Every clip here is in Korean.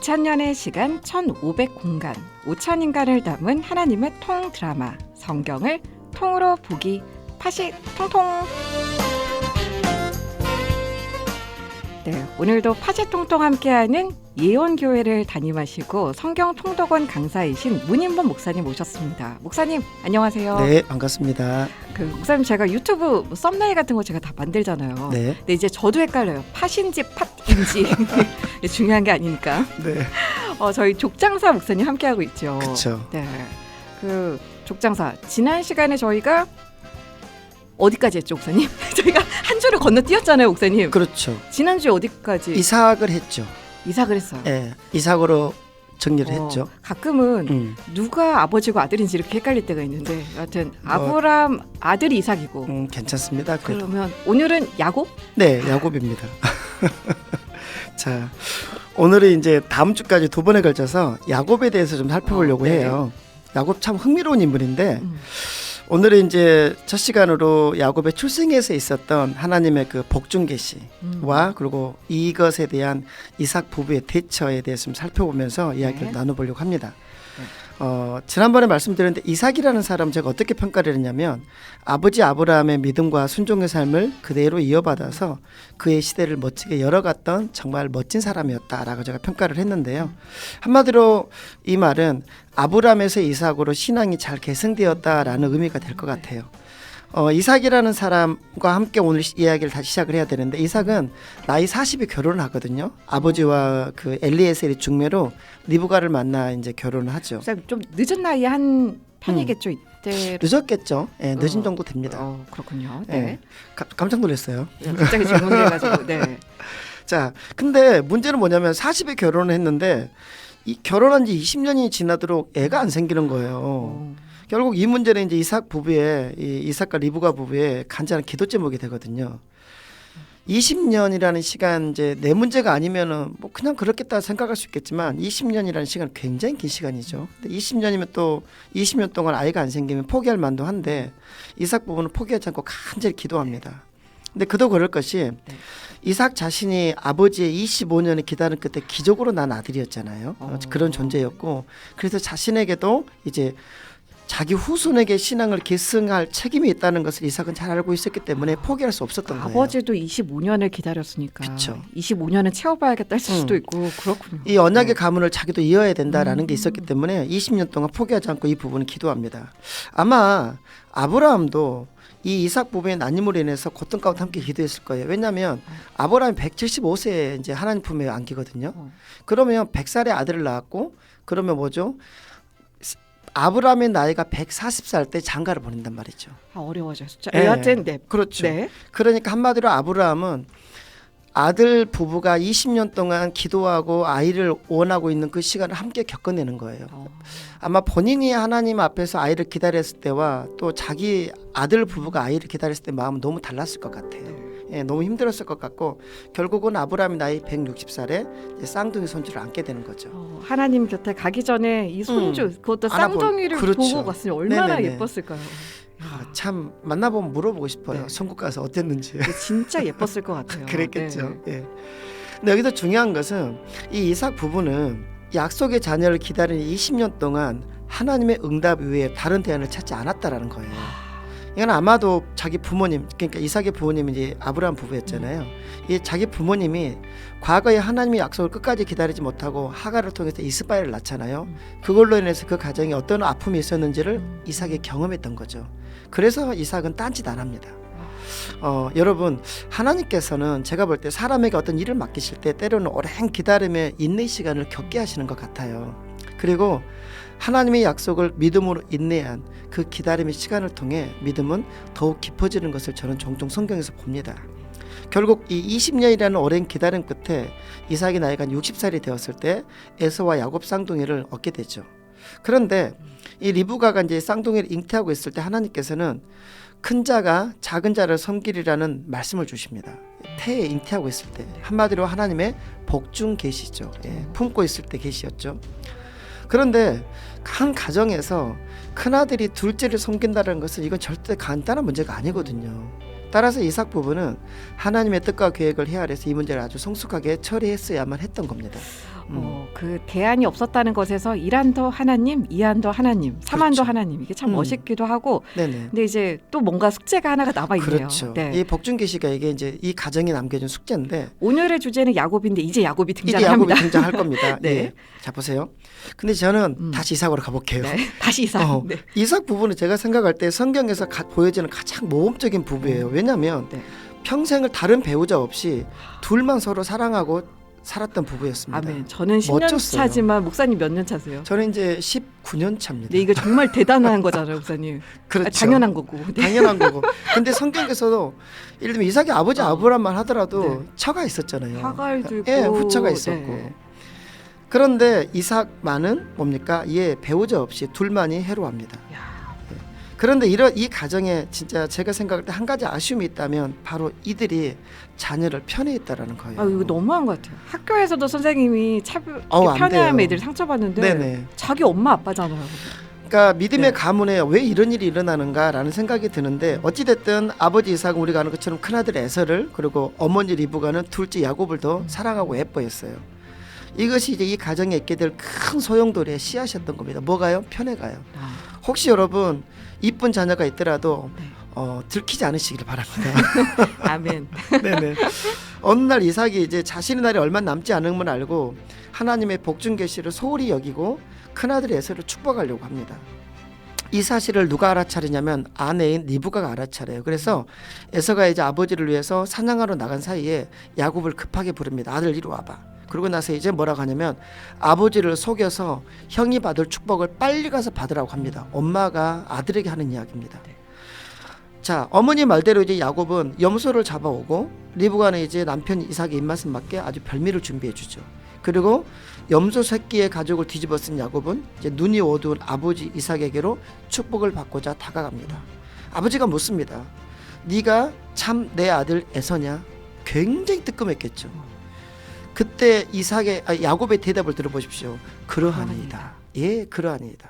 2000년의 시간 1500공간 5000인간을 담은 하나님의 통 드라마 성경을 통으로 보기 파시 통통. 네, 오늘도 파시통통 함께하는 예언교회를 담임하시고 성경통독원 강사이신 문인범 목사님 모셨습니다. 목사님 안녕하세요. 네, 반갑습니다. 목사님 제가 유튜브 썸네일 같은 거 제가 다 만들잖아요. 네. 근데 이제 저도 헷갈려요. 팥인지 팥인지 중요한 게 아니니까. 네. 저희 족장사 목사님 함께하고 있죠. 그렇죠. 네. 그 족장사 지난 시간에 저희가 어디까지 했죠, 목사님? 저희가 한 주를 건너뛰었잖아요, 목사님. 그렇죠. 지난주에 어디까지? 이삭을 했죠. 이삭을 했어요. 네, 이삭으로 정리를 했죠. 가끔은 누가 아버지고 아들인지 이렇게 헷갈릴 때가 있는데 여하튼 아브람 아들이 이삭이고 괜찮습니다. 그러면 오늘은 야곱? 네, 야곱입니다. 자, 오늘은 이제 다음 주까지 두 번에 걸쳐서 야곱에 대해서 좀 살펴보려고 해요. 야곱 참 흥미로운 인물인데 오늘은 이제 첫 시간으로 야곱의 출생에서 있었던 하나님의 그 복중 계시와 그리고 이것에 대한 이삭 부부의 대처에 대해서 좀 살펴보면서 이야기를 나눠보려고 합니다. 지난번에 말씀드렸는데 이삭이라는 사람 제가 어떻게 평가를 했냐면 아버지 아브라함의 믿음과 순종의 삶을 그대로 이어받아서 그의 시대를 멋지게 열어갔던 정말 멋진 사람이었다라고 제가 평가를 했는데요. 한마디로 이 말은 아브라함에서 이삭으로 신앙이 잘 계승되었다라는 의미가 될 것 같아요. 이삭이라는 사람과 함께 오늘 이야기를 다시 시작을 해야 되는데 이삭은 나이 40에 결혼을 하거든요. 아버지와 그 엘리에셀이 중매로 리브가를 만나 이제 결혼을 하죠. 좀 늦은 나이에 한 편이겠죠, 이때. 늦었겠죠. 네, 늦은 정도 됩니다. 그렇군요. 네. 네. 깜짝 놀랐어요. 갑자기 질문을 해가지고. 네. 자, 근데 문제는 뭐냐면 40에 결혼을 했는데 이 결혼한 지 20년이 지나도록 애가 안 생기는 거예요. 결국 이 문제는 이제 이삭 부부의 이삭과 리브가 부부의 간절한 기도 제목이 되거든요. 20년이라는 시간 이제 내 문제가 아니면은 뭐 그냥 그렇겠다 생각할 수 있겠지만 20년이라는 시간은 굉장히 긴 시간이죠. 근데 20년이면 또 20년 동안 아이가 안 생기면 포기할 만도 한데 이삭 부부는 포기하지 않고 간절히 기도합니다. 근데 그도 그럴 것이 이삭 자신이 아버지의 25년을 기다린 끝에 기적으로 난 아들이었잖아요. 그런 존재였고 그래서 자신에게도 이제 자기 후손에게 신앙을 계승할 책임이 있다는 것을 이삭은 잘 알고 있었기 때문에 포기할 수 없었던 거예요. 아버지도 25년을 기다렸으니까 그쵸. 25년은 채워봐야겠다 했을 수도 있고 그렇군요. 이 언약의 가문을 자기도 이어야 된다라는 게 있었기 때문에 20년 동안 포기하지 않고 이 부분은 기도합니다. 아마 아브라함도 이 이삭 부부의 난임으로 인해서 고통 가운데 함께 기도했을 거예요. 왜냐하면 아브라함이 175세에 이제 하나님 품에 안기거든요. 그러면 100살의 아들을 낳았고 그러면 뭐죠? 아브라함의 나이가 140살 때 장가를 보낸단 말이죠. 어려워져요. 여하튼 네. 그렇죠. 네. 그러니까 한마디로 아브라함은 아들 부부가 20년 동안 기도하고 아이를 원하고 있는 그 시간을 함께 겪어내는 거예요. 아마 본인이 하나님 앞에서 아이를 기다렸을 때와 또 자기 아들 부부가 아이를 기다렸을 때 마음은 너무 달랐을 것 같아요. 예, 너무 힘들었을 것 같고 결국은 아브라함이 나이 160살에 쌍둥이 손주를 안게 되는 거죠. 하나님 곁에 가기 전에 이 손주 그것도 쌍둥이를 그렇죠. 보고 갔으니 얼마나 네네네. 예뻤을까요? 참 만나보면 물어보고 싶어요. 네. 천국 가서 어땠는지. 진짜 예뻤을 것 같아요. 그랬겠죠. 예. 근데 여기서 중요한 것은 이 이삭 부부는 약속의 자녀를 기다리는 20년 동안 하나님의 응답 외에 다른 대안을 찾지 않았다라는 거예요. 이건 아마도 자기 부모님, 그러니까 이삭의 부모님이 이제 아브라함 부부였잖아요. 이 자기 부모님이 과거에 하나님의 약속을 끝까지 기다리지 못하고 하갈을 통해서 이스마엘을 낳잖아요. 그걸로 인해서 그 가정에 어떤 아픔이 있었는지를 이삭이 경험했던 거죠. 그래서 이삭은 딴짓 안 합니다. 여러분 하나님께서는 제가 볼 때 사람에게 어떤 일을 맡기실 때 때로는 오랜 기다림의 인내 시간을 겪게 하시는 것 같아요. 그리고 하나님의 약속을 믿음으로 인내한 그 기다림의 시간을 통해 믿음은 더욱 깊어지는 것을 저는 종종 성경에서 봅니다. 결국 이 20년이라는 오랜 기다림 끝에 이삭의 나이가 60살이 되었을 때 에서와 야곱 쌍둥이를 얻게 되죠. 그런데 이 리브가가 이제 쌍둥이를 잉태하고 있을 때 하나님께서는 큰 자가 작은 자를 섬기리라는 말씀을 주십니다. 태에 잉태하고 있을 때 한마디로 하나님의 복중 계시죠. 품고 있을 때 계시였죠. 그런데 한 가정에서 큰아들이 둘째를 섬긴다는 것은 이건 절대 간단한 문제가 아니거든요. 따라서 이삭 부부는 하나님의 뜻과 계획을 헤아려서 이 문제를 아주 성숙하게 처리했어야만 했던 겁니다. 그 대안이 없었다는 것에서 1안도 하나님, 2안도 하나님, 3안도 그렇죠. 하나님 이게 참 음. 멋있기도 하고 네네. 근데 이제 또 뭔가 숙제가 하나가 남아 있네요. 그렇죠. 네. 이 복준기 씨가 이게 이제 이 가정에 남겨준 숙제인데 오늘의 주제는 야곱인데 이제 야곱이 이제 등장을 야곱이 합니다. 등장할 겁니다. 네. 예. 자 보세요. 근데 저는 다시 이삭으로 가볼게요. 네. 다시 이삭. 네. 이삭 부부는 제가 생각할 때 성경에서 보여지는 가장 모범적인 부부예요. 왜냐하면 네. 평생을 다른 배우자 없이 둘만 서로 사랑하고 살았던 부부였습니다. 아멘. 저는 10년 멋졌어요. 차지만 목사님 몇 년 차세요? 저는 이제 19년 차입니다. 네, 이거 정말 대단한 거잖아요, 목사님. 그렇죠. 당연한 거고. 네. 당연한 거고. 근데 성경에서도 예를 들면 이삭의 아버지 아브라함만 하더라도 네. 처가 있었잖아요. 화갈도 있고. 예, 후처가 있었고. 네. 그런데 이삭만은 뭡니까? 얘 배우자 없이 둘만이 해로합니다. 야, 그런데 이 가정에 진짜 제가 생각할 때 한 가지 아쉬움이 있다면 바로 이들이 자녀를 편애했다라는 거예요. 아, 이거 너무한 것 같아요. 학교에서도 선생님이 차별, 안 편애하면 돼요. 애들 상처받는데 네네. 자기 엄마 아빠잖아요. 그러니까 믿음의 네. 가문에 왜 이런 일이 일어나는가라는 생각이 드는데 어찌됐든 아버지 이삭은 우리가 아는 것처럼 큰아들 에서를 그리고 어머니 리브가는 둘째 야곱을 더 사랑하고 예뻐했어요. 이것이 이제 이 가정에 있게 될 큰 소용돌이의 씨앗이었던 겁니다. 뭐가요? 편애가요. 아, 혹시 여러분 이쁜 자녀가 있더라도 네. 들키지 않으시길 바랍니다. 아멘. 네네. 어느 날 이삭이 이제 자신의 날이 얼마 남지 않은 걸 알고 하나님의 복중 계시를 소홀히 여기고 큰아들 에서를 축복하려고 합니다. 이 사실을 누가 알아차리냐면 아내인 리브가가 알아차려요. 그래서 에서가 이제 아버지를 위해서 사냥하러 나간 사이에 야곱을 급하게 부릅니다. 아들 이리 와봐. 그러고 나서 이제 뭐라고 하냐면 아버지를 속여서 형이 받을 축복을 빨리 가서 받으라고 합니다. 엄마가 아들에게 하는 이야기입니다. 자, 어머니 말대로 이제 야곱은 염소를 잡아오고 리브가는 이제 남편 이삭의 입맛에 맞게 아주 별미를 준비해 주죠. 그리고 염소 새끼의 가죽을 뒤집어 쓴 야곱은 이제 눈이 어두운 아버지 이삭에게로 축복을 받고자 다가갑니다. 아버지가 묻습니다. 네가 참 내 아들 에서냐? 굉장히 뜨끔했겠죠. 그때 야곱의 대답을 들어보십시오. 그러하니이다. 예, 그러하니이다.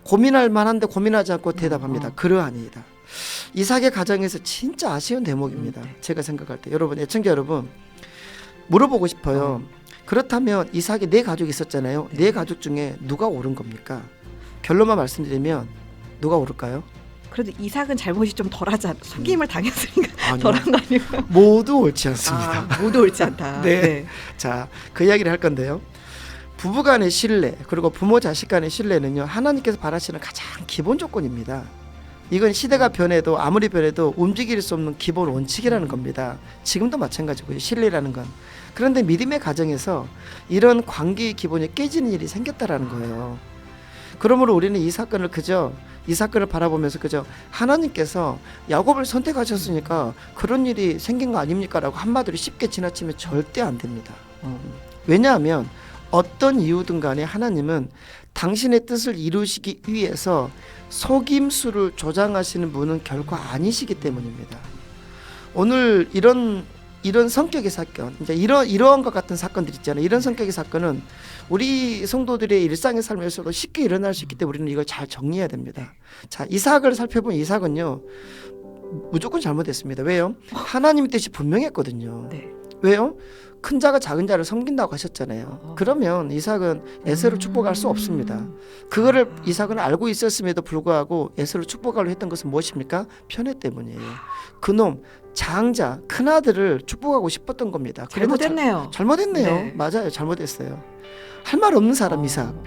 고민할 만한데 고민하지 않고 대답합니다. 그러하니이다. 이삭의 가정에서 진짜 아쉬운 대목입니다. 제가 생각할 때 여러분, 애청자 여러분 물어보고 싶어요. 그렇다면 이삭이 네 가족이 있었잖아요. 네 가족 중에 누가 옳은 겁니까? 결론만 말씀드리면 누가 옳을까요? 그래도 이삭은 잘못이 좀 덜하지 않. 속임을 당했으니까 아니요. 덜한 거 아니고. 모두 옳지 않습니다. 아, 모두 옳지 않다. 네. 자, 그 이야기를 할 건데요. 부부간의 신뢰 그리고 부모 자식 간의 신뢰는요, 하나님께서 바라시는 가장 기본 조건입니다. 이건 시대가 변해도 아무리 변해도 움직일 수 없는 기본 원칙이라는 겁니다. 지금도 마찬가지고요. 신뢰라는 건. 그런데 믿음의 가정에서 이런 관계의 기본이 깨지는 일이 생겼다라는 거예요. 그러므로 우리는 이 사건을 바라보면서 그저 하나님께서 야곱을 선택하셨으니까 그런 일이 생긴 거 아닙니까? 라고 한마디로 쉽게 지나치면 절대 안 됩니다. 왜냐하면 어떤 이유든 간에 하나님은 당신의 뜻을 이루시기 위해서 속임수를 조장하시는 분은 결코 아니시기 때문입니다. 오늘 이런 성격의 사건, 이제 이러한 것 같은 사건들 있잖아요. 이런 성격의 사건은 우리 성도들의 일상의 삶에서도 쉽게 일어날 수 있기 때문에 우리는 이걸 잘 정리해야 됩니다. 자, 이삭을 살펴보면 이삭은요 무조건 잘못했습니다. 왜요? 하나님의 뜻이 분명했거든요. 네. 왜요? 큰 자가 작은 자를 섬긴다고 하셨잖아요. 그러면 이삭은 에서를 축복할 수 없습니다. 그거를 이삭은 알고 있었음에도 불구하고 에서를 축복하려 했던 것은 무엇입니까? 편애 때문이에요. 그놈 장자 큰아들을 축복하고 싶었던 겁니다. 잘못했네요. 잘못했네요. 네. 맞아요. 잘못했어요. 할 말 없는 사람 이삭.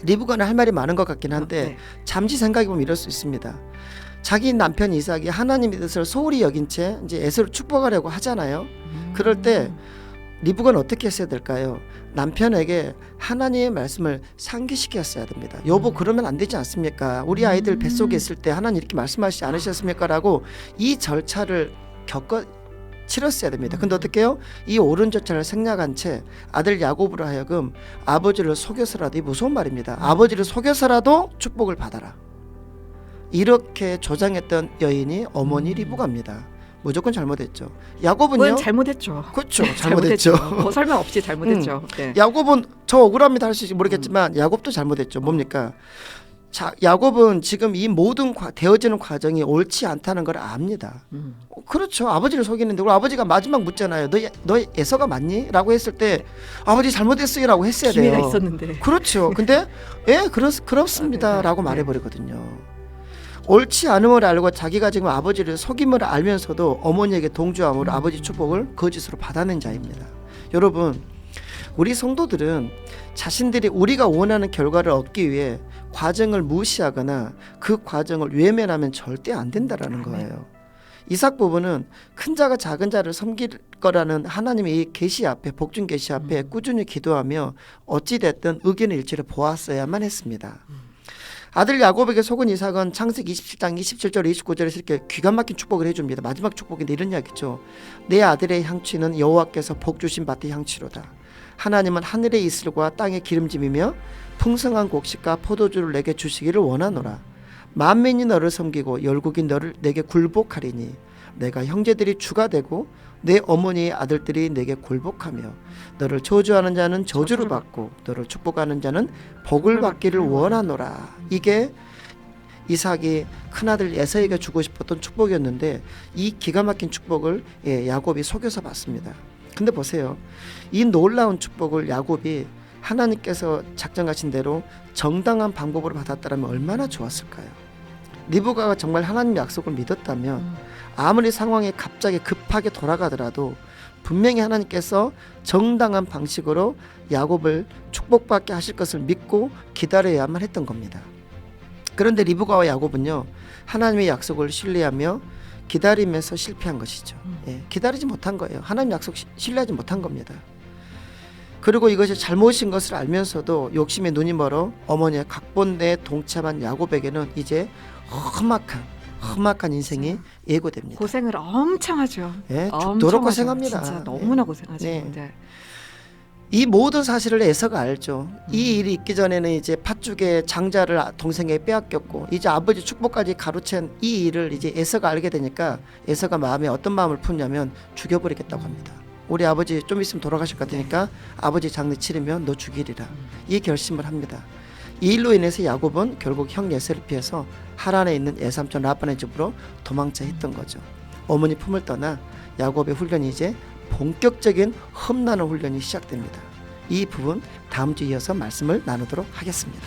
리브가는 할 말이 많은 것 같긴 한데 네. 잠시 생각해보면 이럴 수 있습니다. 자기 남편 이삭이 하나님의 뜻을 소홀히 여긴 채 이제 에서를 축복하려고 하잖아요. 그럴 때 리브가는 어떻게 했어야 될까요? 남편에게 하나님의 말씀을 상기시켰어야 됩니다. 여보, 그러면 안 되지 않습니까? 우리 아이들 뱃속에 있을 때 하나님 이렇게 말씀하시지 않으셨습니까? 라고 이 절차를 치렀어야 됩니다. 근데 어떻게 해요? 이 옳은 절차를 생략한 채 아들 야곱으로 하여금 아버지를 속여서라도, 이 무서운 말입니다. 아버지를 속여서라도 축복을 받아라. 이렇게 조장했던 여인이 어머니 리브가입니다. 무조건 잘못했죠. 야곱은요? 그건 잘못했죠. 그렇죠. 네, 잘못했죠. 뭐 설명 없이 잘못했죠. 네. 야곱은 저 억울합니다 할 수 있을지 모르겠지만 야곱도 잘못했죠. 뭡니까? 자, 야곱은 지금 이 모든 되어지는 과정이 옳지 않다는 걸 압니다. 그렇죠. 아버지를 속이는데 우리 아버지가 마지막 묻잖아요. 너 에서가 맞니? 라고 했을 때 아버지 잘못했어요 라고 했어야 돼요. 기회가 있었는데. 그렇죠. 근데 그렇습니다 네. 라고 말해버리거든요. 옳지 않음을 알고 자기가 지금 아버지를 속임을 알면서도 어머니에게 동조함으로 아버지 축복을 거짓으로 받아낸 자입니다. 여러분, 우리 성도들은 자신들이 우리가 원하는 결과를 얻기 위해 과정을 무시하거나 그 과정을 외면하면 절대 안 된다라는 거예요. 이삭 부부는 큰 자가 작은 자를 섬길 거라는 하나님의 이 계시 앞에, 복중 계시 앞에 꾸준히 기도하며 어찌됐든 의견의 일치를 보았어야만 했습니다. 아들 야곱에게 속은 이삭은 창세기 27장 27절 29절에서 이렇게 기가 막힌 축복을 해줍니다. 마지막 축복인데 이런 이야기죠. 내 아들의 향취는 여호와께서 복 주신 밭의 향취로다. 하나님은 하늘의 이슬과 땅의 기름짐이며 풍성한 곡식과 포도주를 내게 주시기를 원하노라. 만민이 너를 섬기고 열국이 너를 내게 굴복하리니 내가 형제들이 주가 되고 내 어머니의 아들들이 내게 굴복하며 너를 저주하는 자는 저주를 받고 너를 축복하는 자는 복을 받기를 원하노라. 이게 이삭이 큰아들 에서에게 주고 싶었던 축복이었는데 이 기가 막힌 축복을 야곱이 속여서 받습니다. 근데 보세요. 이 놀라운 축복을 야곱이 하나님께서 작정하신 대로 정당한 방법으로 받았다면 얼마나 좋았을까요? 리브가가 정말 하나님 약속을 믿었다면 아무리 상황이 갑자기 급하게 돌아가더라도 분명히 하나님께서 정당한 방식으로 야곱을 축복받게 하실 것을 믿고 기다려야만 했던 겁니다. 그런데 리브가와 야곱은요, 하나님의 약속을 신뢰하며 기다리면서 실패한 것이죠. 기다리지 못한 거예요. 하나님 약속 신뢰하지 못한 겁니다. 그리고 이것이 잘못인 것을 알면서도 욕심에 눈이 멀어 어머니의 각본내에 동참한 야곱에게는 이제 험악한 인생이 예고됩니다. 고생을 엄청 하죠. 죽도록 고생합니다. 진짜 너무나 고생하죠. 네. 이 모든 사실을 에서가 알죠. 이 일이 있기 전에는 이제 팥죽의 장자를 동생에게 빼앗겼고 이제 아버지 축복까지 가로챈 이 일을 이제 에서가 알게 되니까 에서가 마음에 어떤 마음을 품냐면 죽여버리겠다고 합니다. 우리 아버지 좀 있으면 돌아가실 것 같으니까 아버지 장례 치르면 너 죽이리라. 이 결심을 합니다. 이 일로 인해서 야곱은 결국 형 예세를 피해서 하란에 있는 외삼촌 라반의 집으로 도망쳐 했던 거죠. 어머니 품을 떠나 야곱의 훈련이 이제 본격적인 험난한 훈련이 시작됩니다. 이 부분 다음 주에 이어서 말씀을 나누도록 하겠습니다.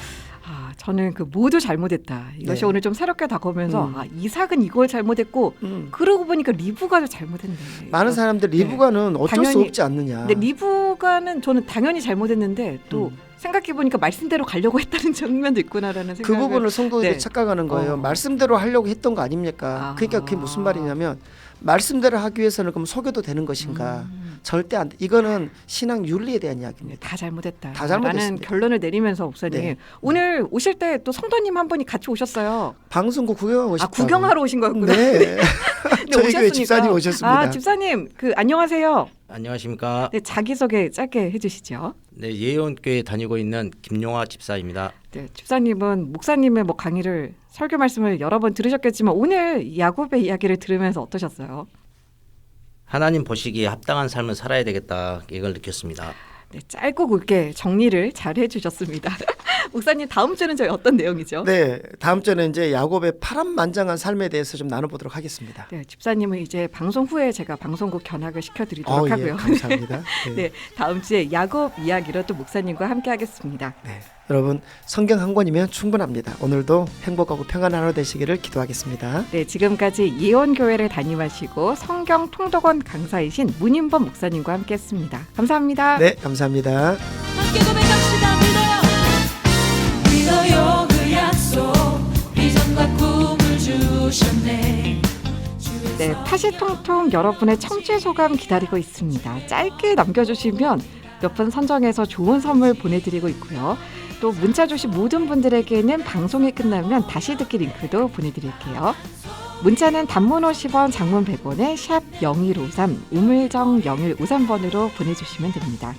저는 그 모두 잘못했다. 이것이 오늘 좀 새롭게 다가오면서 이삭은 이걸 잘못했고 그러고 보니까 리브가도 잘못했네. 많은 사람들 리브가는 어쩔 수 없지 않느냐. 근데 리브가는 저는 당연히 잘못했는데 또 생각해 보니까 말씀대로 가려고 했다는 측면도 있구나라는 생각을. 그 부분을 성도들이 착각하는 거예요. 말씀대로 하려고 했던 거 아닙니까? 그러니까 그게 무슨 말이냐면 말씀대로 하기 위해서는 그럼 속여도 되는 것인가? 절대 안 돼. 이거는 신앙 윤리에 대한 이야기입니다. 다 잘못했다. 다 잘못했습니다. 라는 결론을 내리면서 목사님 오늘 오실 때 또 성도님 한 분이 같이 오셨어요. 방송국 구경하고 싶다고. 구경하러 오신 거였구나. 네. 저희 교회 집사님 오셨습니다. 집사님 안녕하세요. 안녕하십니까. 네, 자기소개 짧게 해주시죠. 네, 예언교회 다니고 있는 김용화 집사입니다. 네, 집사님은 목사님의 강의를 설교 말씀을 여러 번 들으셨겠지만 오늘 야곱의 이야기를 들으면서 어떠셨어요? 하나님 보시기에 합당한 삶을 살아야 되겠다 이걸 느꼈습니다. 네, 짧고 굵게 정리를 잘 해주셨습니다. 목사님 다음 주는 저희 어떤 내용이죠? 네, 다음 주는 이제 야곱의 파란만장한 삶에 대해서 좀 나눠보도록 하겠습니다. 네, 집사님은 이제 방송 후에 제가 방송국 견학을 시켜드리도록 하고요. 예, 감사합니다. 네. 네, 다음 주에 야곱 이야기로 또 목사님과 함께하겠습니다. 네, 여러분 성경 한 권이면 충분합니다. 오늘도 행복하고 평안한 하루 되시기를 기도하겠습니다. 네, 지금까지 예언교회를 담임하시고 성경 통독원 강사이신 문인범 목사님과 함께했습니다. 감사합니다. 네, 감사합니다. 함께 고백합시다. 믿어요 그 약속 비전과 꿈을 주셨네. 네, 파시통통 여러분의 청취 소감 기다리고 있습니다. 짧게 남겨주시면 몇 분 선정해서 좋은 선물 보내드리고 있고요. 또 문자 주신 모든 분들에게는 방송이 끝나면 다시 듣기 링크도 보내드릴게요. 문자는 단문 50원, 장문 100원에 샵 0153, 우물정 0153번으로 보내주시면 됩니다.